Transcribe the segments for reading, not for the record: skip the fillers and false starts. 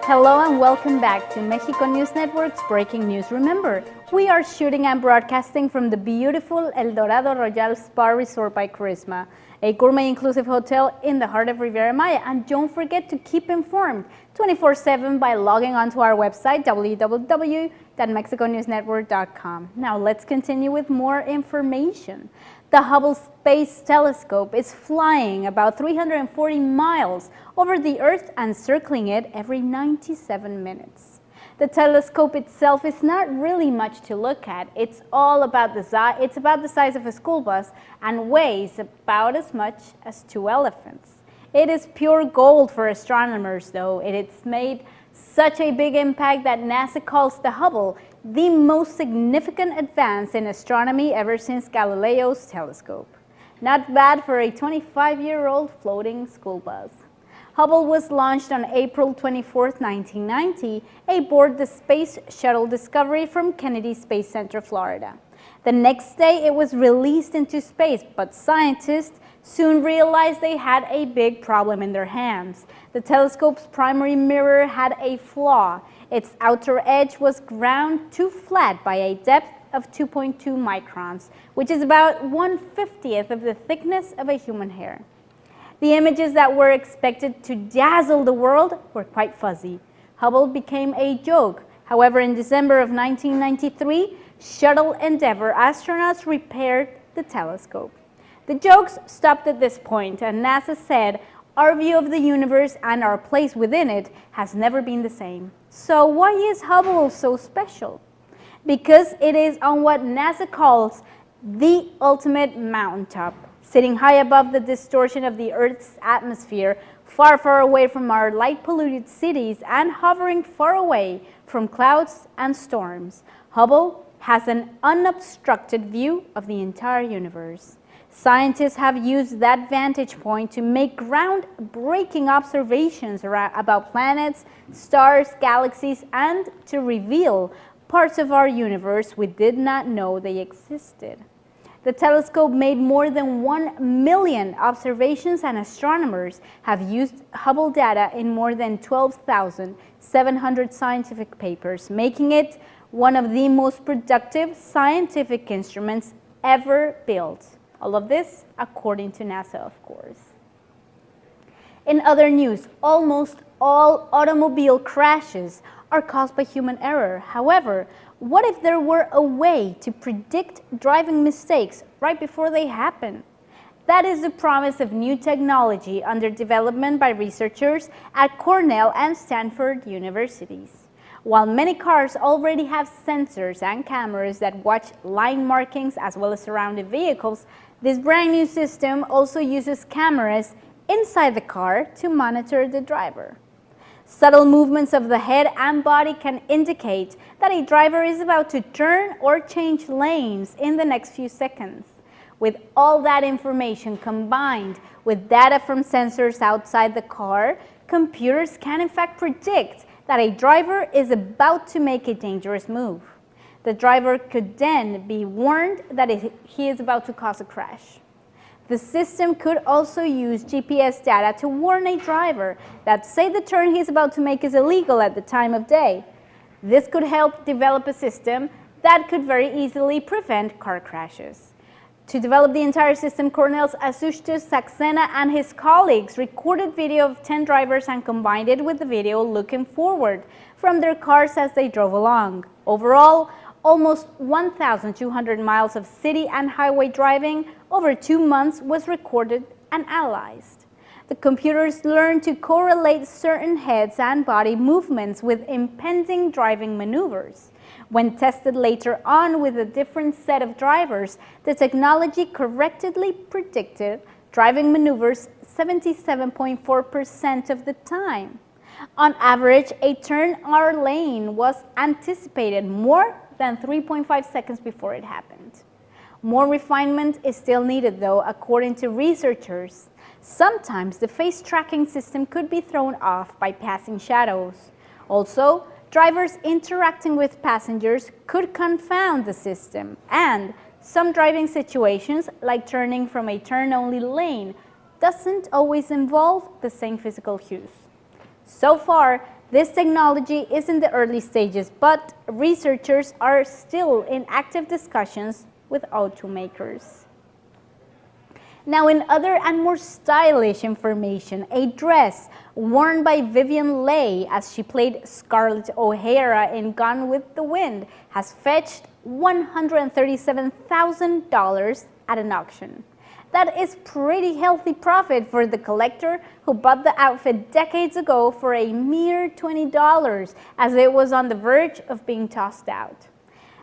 Hello and welcome back to Mexico News Network's Breaking News. Remember, we are shooting and broadcasting from the beautiful El Dorado Royal Spa Resort by Charisma, a gourmet inclusive hotel in the heart of Riviera Maya. And don't forget to keep informed 24/7 by logging onto our website, www.mexiconewsnetwork.com. Now let's continue with more information. The Hubble Space Telescope is flying about 340 miles over the Earth and circling it every 97 minutes. The telescope itself is not really much to look at. It's about the size of a school bus and weighs about as much as 2 elephants. It is pure gold for astronomers, though. It's made such a big impact that NASA calls the Hubble the most significant advance in astronomy ever since Galileo's telescope. Not bad for a 25-year-old floating school bus. Hubble was launched on April 24, 1990, aboard the Space Shuttle Discovery from Kennedy Space Center, Florida. The next day, it was released into space, but scientists soon realized they had a big problem in their hands. The telescope's primary mirror had a flaw. Its outer edge was ground too flat by a depth of 2.2 microns, which is about 1/50th of the thickness of a human hair. The images that were expected to dazzle the world were quite fuzzy. Hubble became a joke. However, in December of 1993, Shuttle Endeavour astronauts repaired the telescope. The jokes stopped at this point, and NASA said, "Our view of the universe and our place within it has never been the same." So why is Hubble so special? Because it is on what NASA calls the ultimate mountaintop, sitting high above the distortion of the Earth's atmosphere, far, far away from our light-polluted cities and hovering far away from clouds and storms. Hubble has an unobstructed view of the entire universe. Scientists have used that vantage point to make groundbreaking observations about planets, stars, galaxies, and to reveal parts of our universe we did not know they existed. The telescope made more than 1 million observations, and astronomers have used Hubble data in more than 12,700 scientific papers, making it one of the most productive scientific instruments ever built. All of this according to NASA, of course. In other news, almost all automobile crashes are caused by human error. However, what if there were a way to predict driving mistakes right before they happen? That is the promise of new technology under development by researchers at Cornell and Stanford universities. While many cars already have sensors and cameras that watch line markings as well as surrounding vehicles, this brand new system also uses cameras inside the car to monitor the driver. Subtle movements of the head and body can indicate that a driver is about to turn or change lanes in the next few seconds. With all that information combined with data from sensors outside the car, computers can in fact predict that a driver is about to make a dangerous move. The driver could then be warned that he is about to cause a crash. The system could also use GPS data to warn a driver that, say, the turn he is about to make is illegal at the time of day. This could help develop a system that could very easily prevent car crashes. To develop the entire system, Cornell's Asustus Saxena and his colleagues recorded video of 10 drivers and combined it with the video looking forward from their cars as they drove along. Overall, almost 1,200 miles of city and highway driving over 2 months was recorded and analyzed. The computers learned to correlate certain heads and body movements with impending driving maneuvers. When tested later on with a different set of drivers, the technology correctly predicted driving maneuvers 77.4% of the time. On average, a turn or lane was anticipated more than 3.5 seconds before it happened. More refinement is still needed, though, according to researchers. Sometimes the face tracking system could be thrown off by passing shadows. Also, drivers interacting with passengers could confound the system, and some driving situations, like turning from a turn-only lane, doesn't always involve the same physical cues. So far, This technology is in the early stages, but researchers are still in active discussions with automakers. Now, in other and more stylish information, a dress worn by Vivien Leigh as she played Scarlett O'Hara in Gone with the Wind has fetched $137,000 at an auction. That is pretty healthy profit for the collector who bought the outfit decades ago for a mere $20 as it was on the verge of being tossed out.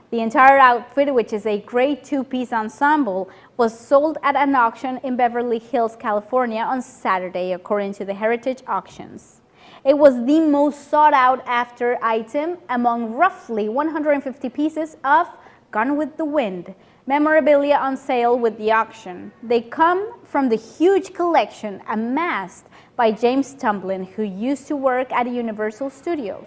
The entire outfit, which is a gray two-piece ensemble, was sold at an auction in Beverly Hills, California on Saturday, according to the Heritage Auctions. It was the most sought-after item among roughly 150 pieces of Gone with the Wind memorabilia on sale with the auction. They come from the huge collection amassed by James Tumblin, who used to work at Universal Studios.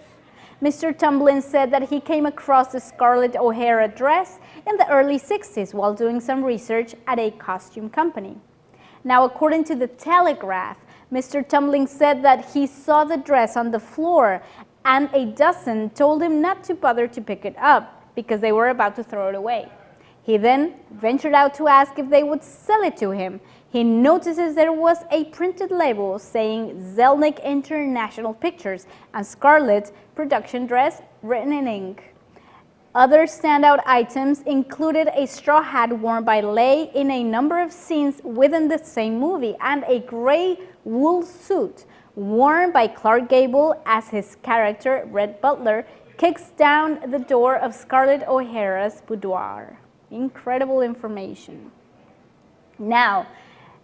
Mr. Tumblin said that he came across the Scarlett O'Hara dress in the early 60s while doing some research at a costume company. Now, according to the Telegraph, Mr. Tumblin said that he saw the dress on the floor and a dozen told him not to bother to pick it up because they were about to throw it away. He then ventured out to ask if they would sell it to him. He notices there was a printed label saying Zelnick International Pictures and Scarlett production dress written in ink. Other standout items included a straw hat worn by Leigh in a number of scenes within the same movie and a gray wool suit worn by Clark Gable as his character, Red Butler, kicks down the door of Scarlett O'Hara's boudoir. Incredible information. Now,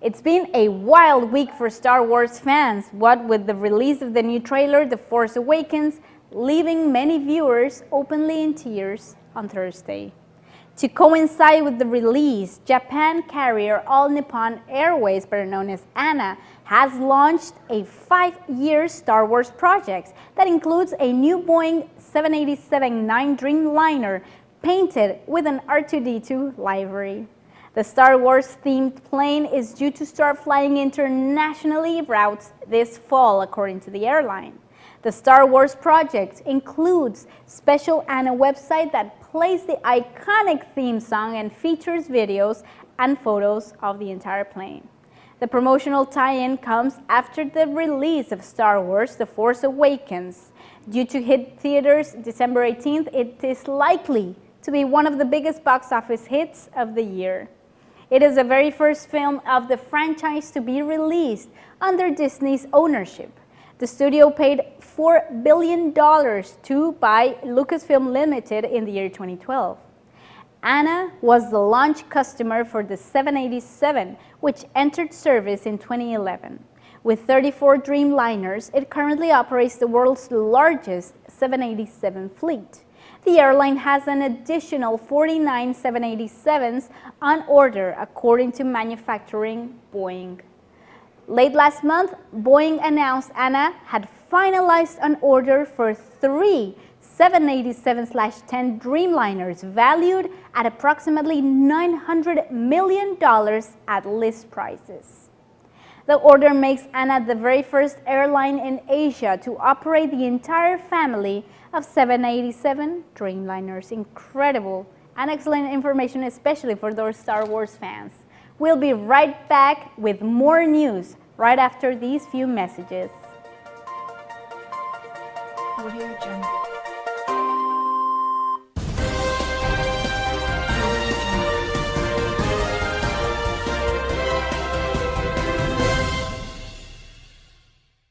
it's been a wild week for Star Wars fans, what with the release of the new trailer, The Force Awakens, leaving many viewers openly in tears on Thursday. To coincide with the release, Japan carrier All Nippon Airways, better known as ANA, has launched a 5-year Star Wars project that includes a new Boeing 787-9 Dreamliner painted with an R2-D2 livery. The Star Wars themed plane is due to start flying internationally routes this fall, according to the airline. The Star Wars project includes special ANA website that plays the iconic theme song and features videos and photos of the entire plane. The promotional tie-in comes after the release of Star Wars: The Force Awakens. Due to hit theaters December 18th, it is likely to be one of the biggest box office hits of the year. It is the very first film of the franchise to be released under Disney's ownership. The studio paid $4 billion to buy Lucasfilm Limited in the year 2012. ANA was the launch customer for the 787, which entered service in 2011. With 34 Dreamliners, it currently operates the world's largest 787 fleet. The airline has an additional 49 787s on order, according to manufacturing Boeing. Late last month, Boeing announced ANA had finalized an order for 3 787-10 Dreamliners valued at approximately $900 million at list prices. The order makes ANA the very first airline in Asia to operate the entire family of 787 Dreamliners. Incredible and excellent information, especially for those Star Wars fans. We'll be right back with more news right after these few messages. Audio Jungle.